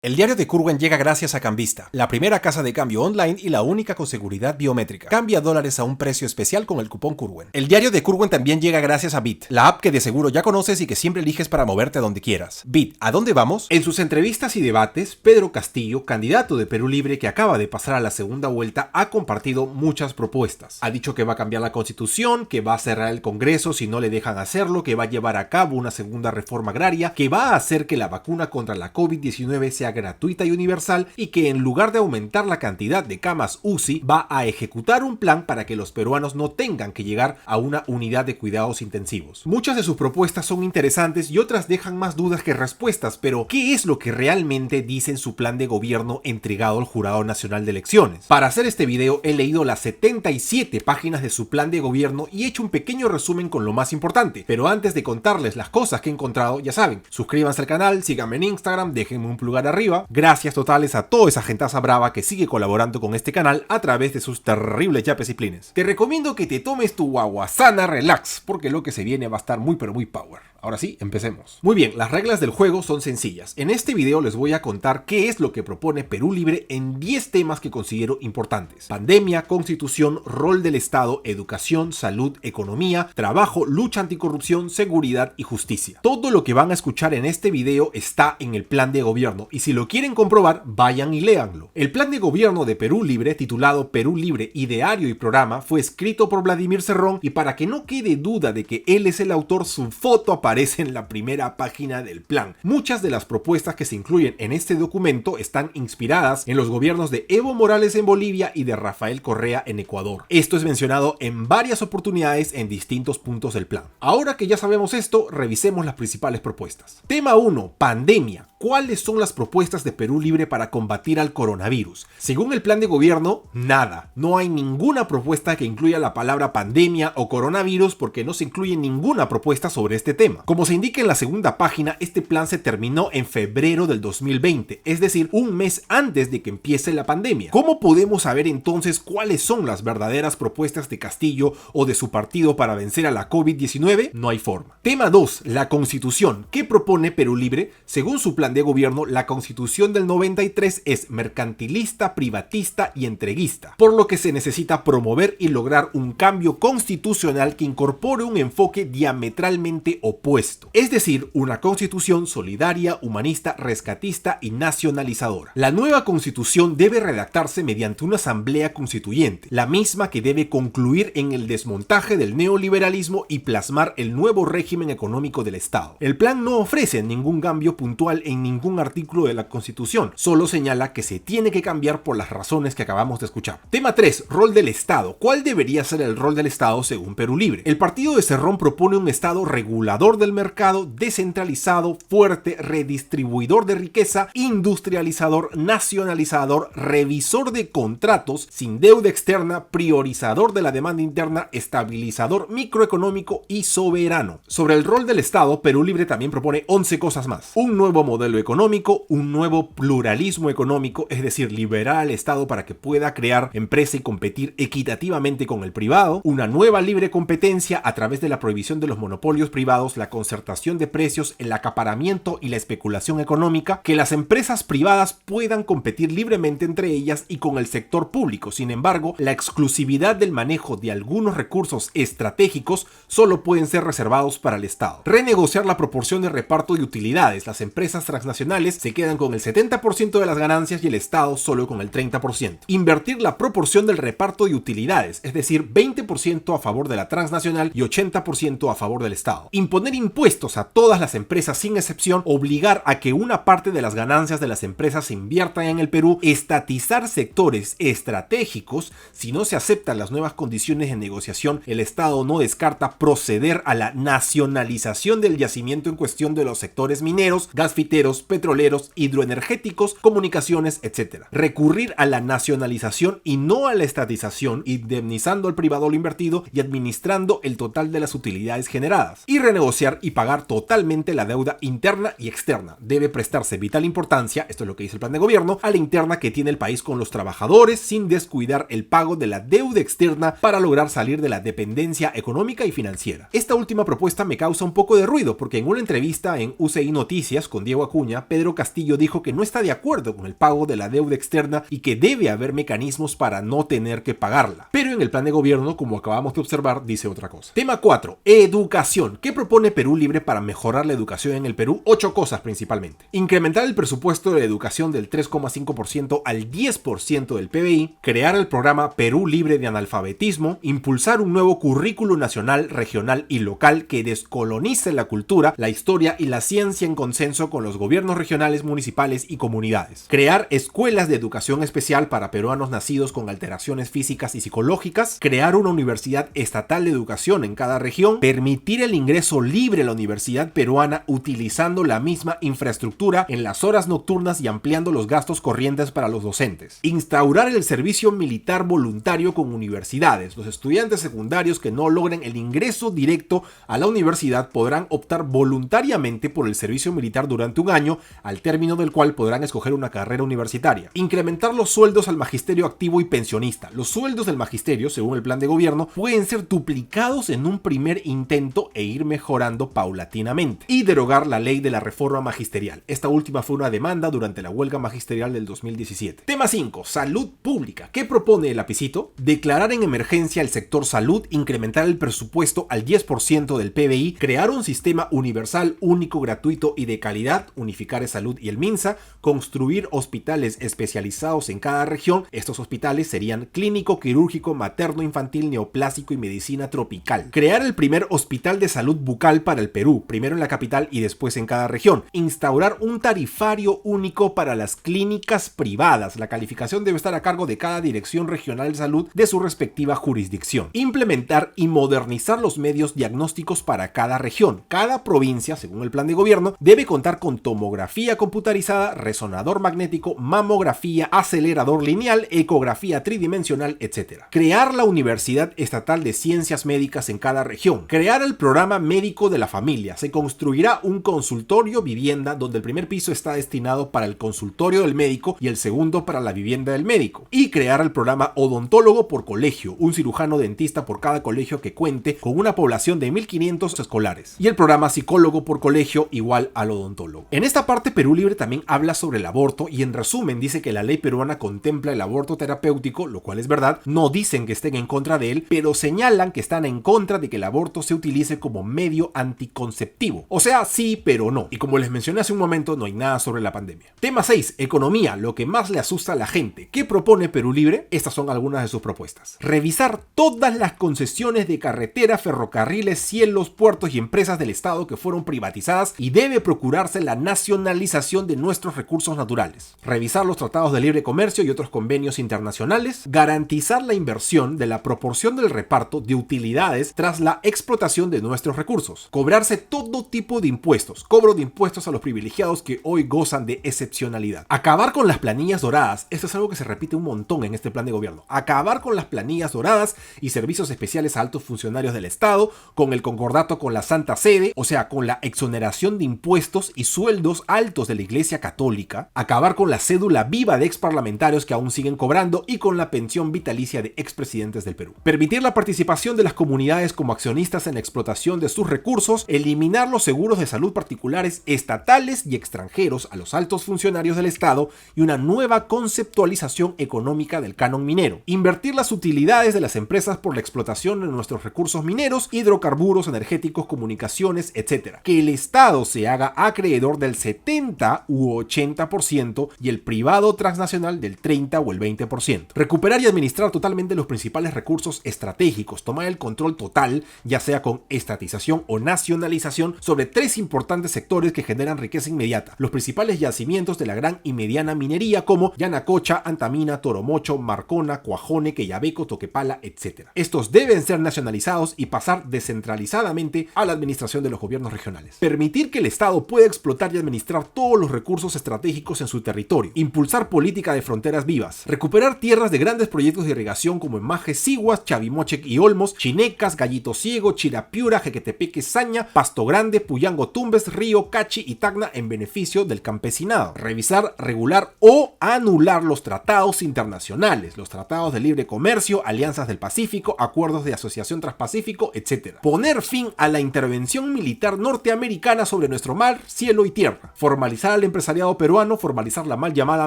El diario de Curwen llega gracias a Cambista, la primera casa de cambio online y la única con seguridad biométrica. Cambia dólares a un precio especial con el cupón Curwen. El diario de Curwen también llega gracias a Bit, la app que de seguro ya conoces y que siempre eliges para moverte a donde quieras. Bit, ¿a dónde vamos? En sus entrevistas y debates, Pedro Castillo, candidato de Perú Libre que acaba de pasar a la segunda vuelta, ha compartido muchas propuestas. Ha dicho que va a cambiar la constitución, que va a cerrar el Congreso si no le dejan hacerlo, que va a llevar a cabo una segunda reforma agraria, que va a hacer que la vacuna contra la COVID-19 sea gratuita y universal y que en lugar de aumentar la cantidad de camas UCI va a ejecutar un plan para que los peruanos no tengan que llegar a una unidad de cuidados intensivos. Muchas de sus propuestas son interesantes y otras dejan más dudas que respuestas, pero ¿qué es lo que realmente dice en su plan de gobierno entregado al Jurado Nacional de Elecciones? Para hacer este video he leído las 77 páginas de su plan de gobierno y he hecho un pequeño resumen con lo más importante, pero antes de contarles las cosas que he encontrado, ya saben, suscríbanse al canal, síganme en Instagram, déjenme un pulgar arriba. Gracias totales a toda esa gentaza brava que sigue colaborando con este canal a través de sus terribles yapes y plines. Te recomiendo que te tomes tu guaguasana relax, porque lo que se viene va a estar muy pero muy power. Ahora sí, empecemos. Muy bien, las reglas del juego son sencillas. En este video les voy a contar qué es lo que propone Perú Libre en 10 temas que considero importantes: pandemia, constitución, rol del Estado, educación, salud, economía, trabajo, lucha anticorrupción, seguridad y justicia. Todo lo que van a escuchar en este video está en el plan de gobierno y si lo quieren comprobar, vayan y léanlo. El plan de gobierno de Perú Libre, titulado Perú Libre, Ideario y Programa, fue escrito por Vladimir Cerrón y para que no quede duda de que él es el autor, su foto aparece en la primera página del plan. Muchas de las propuestas que se incluyen en este documento están inspiradas en los gobiernos de Evo Morales en Bolivia y de Rafael Correa en Ecuador. Esto es mencionado en varias oportunidades en distintos puntos del plan. Ahora que ya sabemos esto, revisemos las principales propuestas. Tema 1. Pandemia. ¿Cuáles son las propuestas de Perú Libre para combatir al coronavirus? Según el plan de gobierno, nada. No hay ninguna propuesta que incluya la palabra pandemia o coronavirus porque no se incluye ninguna propuesta sobre este tema. Como se indica en la segunda página, este plan se terminó en febrero del 2020, es decir, un mes antes de que empiece la pandemia. ¿Cómo podemos saber entonces cuáles son las verdaderas propuestas de Castillo o de su partido para vencer a la COVID-19? No hay forma. Tema 2. La Constitución. ¿Qué propone Perú Libre? Según su plan de gobierno, la Constitución del 93 es mercantilista, privatista y entreguista, por lo que se necesita promover y lograr un cambio constitucional que incorpore un enfoque diametralmente opuesto, es decir, una constitución solidaria, humanista, rescatista y nacionalizadora. La nueva constitución debe redactarse mediante una asamblea constituyente, la misma que debe concluir en el desmontaje del neoliberalismo y plasmar el nuevo régimen económico del Estado. El plan no ofrece ningún cambio puntual en ningún artículo de la Constitución, solo señala que se tiene que cambiar por las razones que acabamos de escuchar. Tema 3. Rol del Estado. ¿Cuál debería ser el rol del Estado según Perú Libre? El partido de Cerrón propone un Estado regulador del mercado, descentralizado, fuerte, redistribuidor de riqueza, industrializador, nacionalizador, revisor de contratos, sin deuda externa, priorizador de la demanda interna, estabilizador microeconómico y soberano. Sobre el rol del Estado, Perú Libre también propone 11 cosas más. Un nuevo modelo económico, un nuevo pluralismo económico, es decir, liberar al Estado para que pueda crear empresa y competir equitativamente con el privado, una nueva libre competencia a través de la prohibición de los monopolios privados, la concertación de precios, el acaparamiento y la especulación económica, que las empresas privadas puedan competir libremente entre ellas y con el sector público. Sin embargo, la exclusividad del manejo de algunos recursos estratégicos solo pueden ser reservados para el Estado. Renegociar la proporción de reparto de utilidades. Las empresas transnacionales se quedan con el 70% de las ganancias y el Estado solo con el 30%. Invertir la proporción del reparto de utilidades, es decir, 20% a favor de la transnacional y 80% a favor del Estado. Imponer impuestos a todas las empresas sin excepción, obligar a que una parte de las ganancias de las empresas se inviertan en el Perú, estatizar sectores estratégicos. Si no se aceptan las nuevas condiciones de negociación, el Estado no descarta proceder a la nacionalización del yacimiento en cuestión de los sectores mineros, gasfiteros, petroleros, hidroenergéticos, comunicaciones, etc. Recurrir a la nacionalización y no a la estatización, indemnizando al privado lo invertido y administrando el total de las utilidades generadas. Y renegociar y pagar totalmente la deuda interna y externa. Debe prestarse vital importancia, esto es lo que dice el plan de gobierno, a la interna que tiene el país con los trabajadores sin descuidar el pago de la deuda externa para lograr salir de la dependencia económica y financiera. Esta última propuesta me causa un poco de ruido porque en una entrevista en UCI Noticias con Diego Acuña, Pedro Castillo dijo que no está de acuerdo con el pago de la deuda externa y que debe haber mecanismos para no tener que pagarla. Pero en el plan de gobierno, como acabamos de observar, dice otra cosa. Tema 4. Educación. ¿Qué propone Perú Libre para mejorar la educación en el Perú? 8 cosas principalmente. Incrementar el presupuesto de la educación del 3,5% al 10% del PBI, crear el programa Perú Libre de Analfabetismo, impulsar un nuevo currículo nacional, regional y local que descolonice la cultura, la historia y la ciencia en consenso con los gobiernos regionales, municipales y comunidades. Crear escuelas de educación especial para peruanos nacidos con alteraciones físicas y psicológicas. Crear una universidad estatal de educación en cada región. Permitir el ingreso libre a la universidad peruana utilizando la misma infraestructura en las horas nocturnas y ampliando los gastos corrientes para los docentes. Instaurar el servicio militar voluntario con universidades. Los estudiantes secundarios que no logren el ingreso directo a la universidad podrán optar voluntariamente por el servicio militar durante un año, al término del cual podrán escoger una carrera universitaria. Incrementar los sueldos al magisterio activo y pensionista. Los sueldos del magisterio, según el plan de gobierno, pueden ser duplicados en un primer intento e ir mejorando paulatinamente. Y derogar la ley de la reforma magisterial. Esta última fue una demanda durante la huelga magisterial del 2017. Tema 5. Salud pública. ¿Qué propone el lapicito? Declarar en emergencia el sector salud, incrementar el presupuesto al 10% del PBI, crear un sistema universal, único, gratuito y de calidad, unificar Salud y el MINSA, construir hospitales especializados en cada región. Estos hospitales serían clínico, quirúrgico, materno, infantil, neoplásico y medicina tropical. Crear el primer hospital de salud bucal para el Perú, primero en la capital y después en cada región. Instaurar un tarifario único para las clínicas privadas. La calificación debe estar a cargo de cada dirección regional de salud de su respectiva jurisdicción. Implementar y modernizar los medios diagnósticos para cada región. Cada provincia, según el plan de gobierno, debe contar con tomografía computarizada, resonador magnético, mamografía, acelerador lineal, ecografía tridimensional, etc. Crear la Universidad Estatal de Ciencias Médicas en cada región. Crear el programa médico de la familia. Se construirá un consultorio vivienda donde el primer piso está destinado para el consultorio del médico y el segundo para la vivienda del médico. Y crear el programa odontólogo por colegio, un cirujano dentista por cada colegio que cuente con una población de 1.500 escolares. Y el programa psicólogo por colegio igual al odontólogo. En esta parte Perú Libre también habla sobre el aborto y en resumen dice que la ley peruana contempla el aborto terapéutico, lo cual es verdad. No dicen que estén en contra de él, pero señalan que están en contra de que el aborto se utilice como medio anticonceptivo. O sea, sí, pero no. Y como les mencioné hace un momento, no hay nada sobre la pandemia. Tema 6. Economía, lo que más le asusta a la gente. ¿Qué propone Perú Libre? Estas son algunas de sus propuestas. Revisar todas las concesiones de carretera, ferrocarriles, cielos, puertos y empresas del Estado que fueron privatizadas y debe procurarse la nacionalización de nuestros recursos naturales. Revisar los tratados de libre comercio y otros convenios internacionales. Garantizar la inversión de la proporción del reparto de utilidades tras la explotación de nuestros recursos. Cobrarse todo tipo de impuestos. Cobro de impuestos a los privilegiados que hoy gozan de excepcionalidad. Acabar con las planillas doradas. Esto es algo que se repite un montón en este plan de gobierno. Acabar con las planillas doradas y servicios especiales a altos funcionarios del Estado, con el concordato con la Santa Sede, o sea, con la exoneración de impuestos y sueldos altos de la Iglesia Católica. Acabar con la cédula viva de exparlamentarios que aún siguen cobrando y con la pensión vitalicia de expresidentes del Perú. Permitir la participación de las comunidades como accionistas en la explotación de sus recursos. Eliminar los seguros de salud particulares, estatales y extranjeros a los altos funcionarios del Estado y una nueva conceptualización económica del canon minero. Invertir las utilidades de las empresas por la explotación de nuestros recursos mineros, hidrocarburos, energéticos, comunicaciones, etc. Que el Estado se haga acreedor del 70 u 80% y el privado transnacional del 30 o el 20%. Recuperar y administrar totalmente los principales recursos estratégicos. Tomar el control total, ya sea con estatización o nacionalización, sobre 3 importantes sectores que generan riqueza inmediata. Los principales yacimientos de la gran y mediana minería como Yanacocha, Antamina, Toromocho, Marcona, Cuajone, Queyabeco, Toquepala, etc. Estos deben ser nacionalizados y pasar descentralizadamente a la administración de los gobiernos regionales. Permitir que el Estado pueda explotar y administrar todos los recursos estratégicos en su territorio. Impulsar política de fronteras vivas. Recuperar tierras de grandes proyectos de irrigación como en Majes, Siguas, Chavimoche y Olmos, Chinecas, Gallito Ciego, Chirapiura, Jequetepeque, Saña, Pasto Grande, Puyango, Tumbes, Río, Cachi y Tacna en beneficio del campesinado. Revisar, regular o anular los tratados internacionales, los tratados de libre comercio, alianzas del Pacífico, acuerdos de asociación transpacífico, etc. Poner fin a la intervención militar norteamericana sobre nuestro mar, cielo y tierra tierra, formalizar al empresariado peruano, formalizar la mal llamada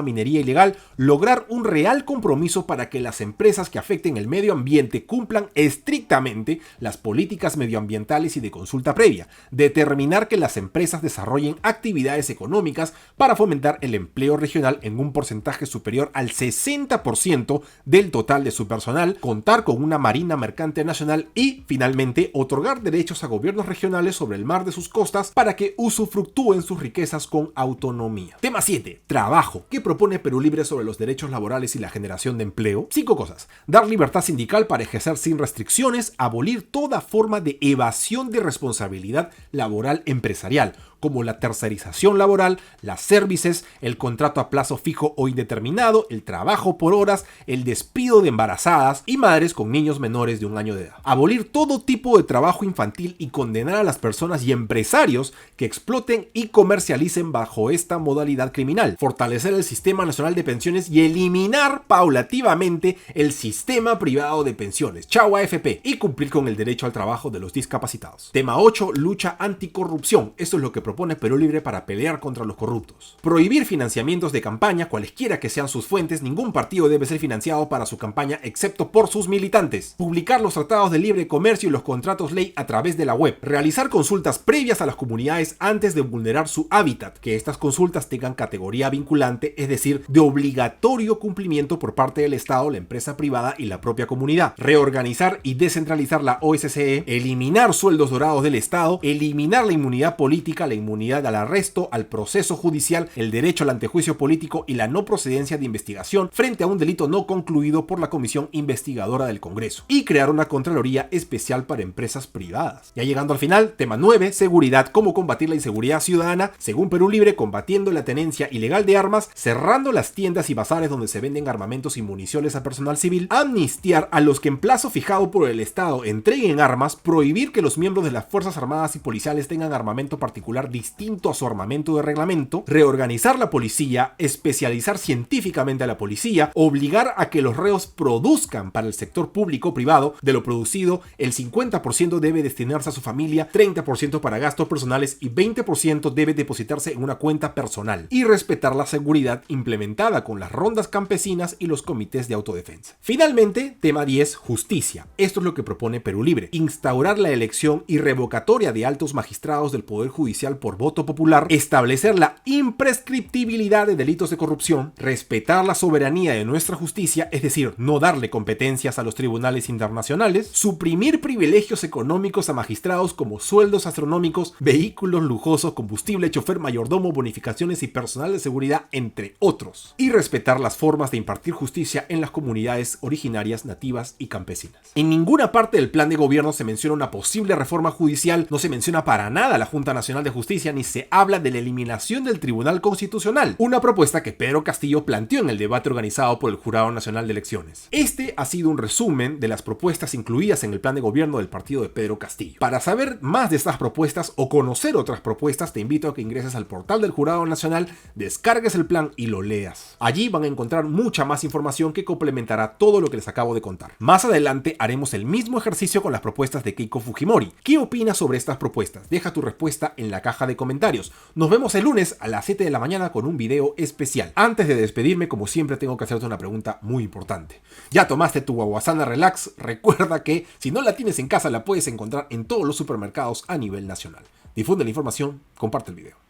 minería ilegal, lograr un real compromiso para que las empresas que afecten el medio ambiente cumplan estrictamente las políticas medioambientales y de consulta previa, determinar que las empresas desarrollen actividades económicas para fomentar el empleo regional en un porcentaje superior al 60% del total de su personal, contar con una marina mercante nacional y, finalmente, otorgar derechos a gobiernos regionales sobre el mar de sus costas para que usufructúen sus riquezas con autonomía. Tema 7. Trabajo. ¿Qué propone Perú Libre sobre los derechos laborales y la generación de empleo? 5 cosas. Dar libertad sindical para ejercer sin restricciones, abolir toda forma de evasión de responsabilidad laboral empresarial, como la tercerización laboral, las services, el contrato a plazo fijo o indeterminado, el trabajo por horas, el despido de embarazadas y madres con niños menores de 1 año de edad. Abolir todo tipo de trabajo infantil y condenar a las personas y empresarios que exploten y comercialicen bajo esta modalidad criminal. Fortalecer el Sistema Nacional de Pensiones y eliminar paulativamente el sistema privado de pensiones. Chau AFP. Y cumplir con el derecho al trabajo de los discapacitados. Tema 8. Lucha anticorrupción. Esto es lo que propone Perú Libre para pelear contra los corruptos. Prohibir financiamientos de campaña, cualesquiera que sean sus fuentes. Ningún partido debe ser financiado para su campaña excepto por sus militantes. Publicar los tratados de libre comercio y los contratos ley a través de la web. Realizar consultas previas a las comunidades antes de vulnerar su hábitat. Que estas consultas tengan categoría vinculante, es decir, de obligatorio cumplimiento por parte del Estado, la empresa privada y la propia comunidad. Reorganizar y descentralizar la OSCE. Eliminar sueldos dorados del Estado. Eliminar la inmunidad política, la inmunidad al arresto, al proceso judicial, el derecho al antejuicio político y la no procedencia de investigación frente a un delito no concluido por la Comisión Investigadora del Congreso. Y crear una Contraloría especial para empresas privadas. Ya llegando al final, tema 9, seguridad. ¿Cómo combatir la inseguridad ciudadana? Según Perú Libre, combatiendo la tenencia ilegal de armas, cerrando las tiendas y bazares donde se venden armamentos y municiones a personal civil, amnistiar a los que en plazo fijado por el Estado entreguen armas, prohibir que los miembros de las Fuerzas Armadas y policiales tengan armamento particular distinto a su armamento de reglamento, reorganizar la policía, especializar científicamente a la policía, obligar a que los reos produzcan para el sector público-privado. De lo producido, el 50% debe destinarse a su familia, 30% para gastos personales y 20% debe depositarse en una cuenta personal. Y respetar la seguridad implementada con las rondas campesinas y los comités de autodefensa. Finalmente, tema 10, justicia. Esto es lo que propone Perú Libre. Instaurar la elección y revocatoria de altos magistrados del Poder Judicial por voto popular, establecer la imprescriptibilidad de delitos de corrupción, respetar la soberanía de nuestra justicia, es decir, no darle competencias a los tribunales internacionales, suprimir privilegios económicos a magistrados como sueldos astronómicos, vehículos lujosos, combustible, chofer, mayordomo, bonificaciones y personal de seguridad, entre otros, y respetar las formas de impartir justicia en las comunidades originarias, nativas y campesinas. En ninguna parte del plan de gobierno se menciona una posible reforma judicial, no se menciona para nada la Junta Nacional de Justicia, ni se habla de la eliminación del Tribunal Constitucional, una propuesta que Pedro Castillo planteó en el debate organizado por el Jurado Nacional de Elecciones. Este ha sido un resumen de las propuestas incluidas en el plan de gobierno del partido de Pedro Castillo. Para saber más de estas propuestas o conocer otras propuestas, te invito a que ingreses al portal del Jurado Nacional, descargues el plan y lo leas. Allí van a encontrar mucha más información que complementará todo lo que les acabo de contar. Más adelante haremos el mismo ejercicio con las propuestas de Keiko Fujimori. ¿Qué opinas sobre estas propuestas? Deja tu respuesta en la caja de comentarios. Nos vemos el lunes a las 7 de la mañana con un video especial. Antes de despedirme, como siempre, tengo que hacerte una pregunta muy importante. ¿Ya tomaste tu Guaguasana Relax? Recuerda que si no la tienes en casa, la puedes encontrar en todos los supermercados a nivel nacional. Difunde la información, comparte el video.